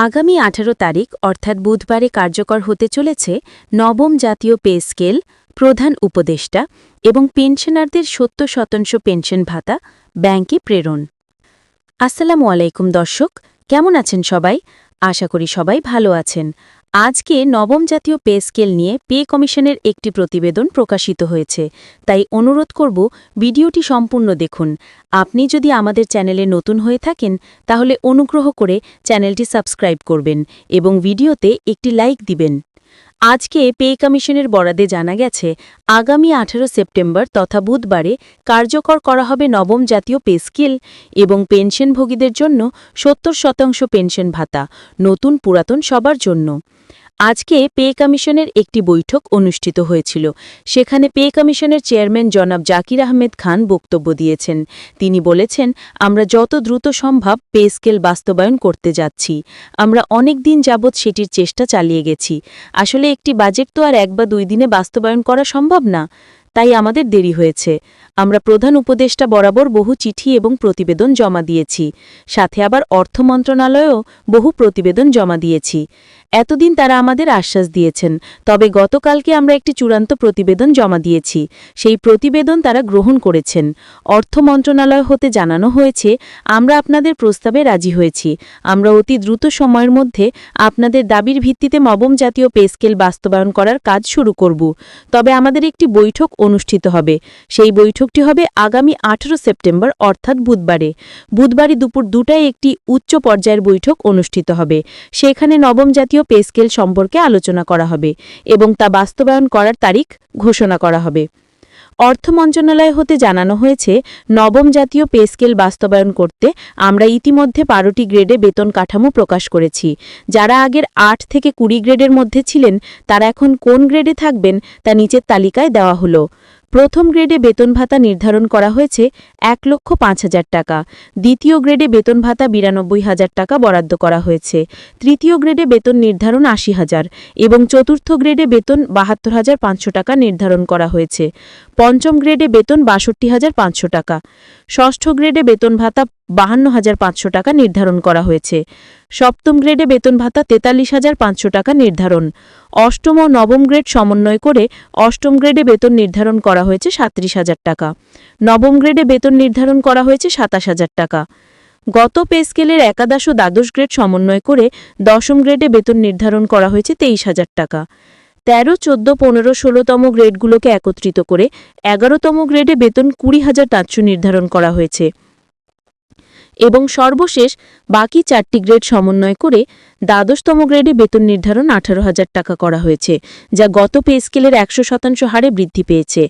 আগামী ১৮ তারিখ অর্থাৎ বুধবারে কার্যকর হতে চলেছে নবম জাতীয় পে স্কেল, প্রধান উপদেষ্টা এবং পেনশনারদের ৭০% পেনশন ভাতা ব্যাংকে প্রেরণ। আসসালামু আলাইকুম দর্শক, কেমন আছেন সবাই? আশা করি সবাই ভালো আছেন। আজকে নবম জাতীয় পে স্কেল নিয়ে পে কমিশনের একটি প্রতিবেদন প্রকাশিত হয়েছে, তাই অনুরোধ করব ভিডিওটি সম্পূর্ণ দেখুন। আপনি যদি আমাদের চ্যানেলে নতুন হয়ে থাকেন তাহলে অনুগ্রহ করে চ্যানেলটি সাবস্ক্রাইব করবেন এবং ভিডিওতে একটি লাইক দিবেন। আজকে পে কমিশনের বরাতে জানা গেছে আগামী ১৮ সেপ্টেম্বর তথা বুধবারে কার্যকর করা হবে নবম জাতীয় পে স্কেল এবং পেনশনভোগীদের জন্য ৭০% পেনশন ভাতা, নতুন পুরাতন সবার জন্য। আজকে পে কমিশনের একটি বৈঠক অনুষ্ঠিত হয়েছিল। সেখানে পে কমিশনের চেয়ারম্যান জনাব জাকির আহমেদ খান বক্তব্য দিয়েছেন। তিনি বলেছেন, আমরা যত দ্রুত সম্ভব পে স্কেল বাস্তবায়ন করতে যাচ্ছি। আমরা অনেক দিন যাবৎ সেটির চেষ্টা চালিয়ে গেছি। আসলে একটি বাজেট তো আর ১ বা ২ দিনে বাস্তবায়ন করা সম্ভব না, তাই আমাদের দেরি হয়েছে। আমরা প্রধান উপদেষ্টা বরাবর বহু চিঠি এবং প্রতিবেদন জমা দিয়েছি, সাথে আবার অর্থ মন্ত্রণালয়েও বহু প্রতিবেদন জমা দিয়েছি। এতদিন তারা আমাদের আশ্বাস দিয়েছেন, তবে গতকালকে আমরা একটি চূড়ান্ত প্রতিবেদন জমা দিয়েছি। সেই প্রতিবেদন তারা গ্রহণ করেছেন। অর্থ মন্ত্রণালয় হতে জানানো হয়েছে, আমরা আপনাদের প্রস্তাবে রাজি হয়েছি। আমরা অতি দ্রুত সময়ের মধ্যে আপনাদের দাবির ভিত্তিতে নবম জাতীয় পে স্কেল বাস্তবায়ন করার কাজ শুরু করব। তবে আমাদের একটি বৈঠক অনুষ্ঠিত হবে। সেই বৈঠকটি হবে আগামী ১৮ সেপ্টেম্বর অর্থাৎ বুধবারে দুপুর ২টায় একটি উচ্চ পর্যায়ের বৈঠক অনুষ্ঠিত হবে। সেখানে নবম জাতীয় পে স্কেল সম্পর্কে আলোচনা করা হবে এবং তা বাস্তবায়ন করার তারিখ ঘোষণা করা হবে। অর্থ মন্ত্রণালয় হতে জানানো হয়েছে, নবম জাতীয় পে স্কেল বাস্তবায়ন করতে আমরা ইতিমধ্যে ১২টি গ্রেডে বেতন কাঠামো প্রকাশ করেছি। যারা আগের ৮ থেকে ২০ গ্রেডের মধ্যে ছিলেন তারা এখন কোন গ্রেডে থাকবেন তা নিচের তালিকায় দেওয়া হলো। প্রথম গ্রেডে বেতন ভাতা নির্ধারণ করা হয়েছে ১,৫,০০০ টাকা। দ্বিতীয় গ্রেডে বেতন ভাতা ৯২,০০০ টাকা বরাদ্দ করা হয়েছে। তৃতীয় গ্রেডে বেতন নির্ধারণ ৮০,০০০ এবং চতুর্থ গ্রেডে বেতন ৭২,৫০০ টাকা নির্ধারণ করা হয়েছে। পঞ্চম গ্রেডে বেতন ৬২,৫০০ টাকা। ষষ্ঠ গ্রেডে বেতন ভাতা ৫২,৫০০ টাকা নির্ধারণ করা হয়েছে। সপ্তম গ্রেডে বেতন ভাতা ৪৩,৫০০ টাকা নির্ধারণ। অষ্টম ও নবম গ্রেড সমন্বয় করে অষ্টম গ্রেডে বেতন নির্ধারণ করা হয়েছে ৩৭,০০০ টাকা। নবম গ্রেডে বেতন নির্ধারণ করা হয়েছে ২৭,০০০ টাকা। গত পে স্কেলের একাদশ ও দ্বাদশ গ্রেড সমন্বয় করে দশম গ্রেডে বেতন নির্ধারণ করা হয়েছে ২৩,০০০ টাকা। ১৩, ১৪, ১৫, ১৬তম গ্রেডগুলোকে একত্রিত করে ১১তম গ্রেডে বেতন ২০,৫০০ নির্ধারণ করা হয়েছে এবং সর্বশেষ বাকি ৪টি গ্রেড সমন্বয় করে দ্বাদশতম গ্রেডে বেতন নির্ধারণ ১৮,০০০ টাকা করা হয়েছে, যা গত পে স্কেলের ১০০% হারে বৃদ্ধি পেয়েছে।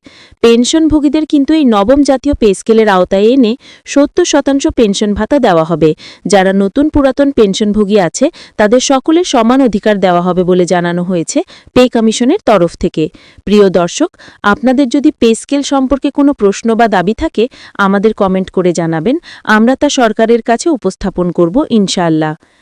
পেনশনভোগীদের কিন্তু এই নবম জাতীয় পে স্কেলের আওতায় এনে ৭০% পেনশন ভাতা দেওয়া হবে। যারা নতুন পুরাতন পেনশনভোগী আছে তাদের সকলের সমান অধিকার দেওয়া হবে বলে জানানো হয়েছে পে কমিশনের তরফ থেকে। প্রিয় দর্শক, আপনাদের যদি পে স্কেল সম্পর্কে কোনো প্রশ্ন বা দাবি থাকে আমাদের কমেন্ট করে জানাবেন। আমরা তা সরকারের কাছে উপস্থাপন করব ইনশাআল্লাহ।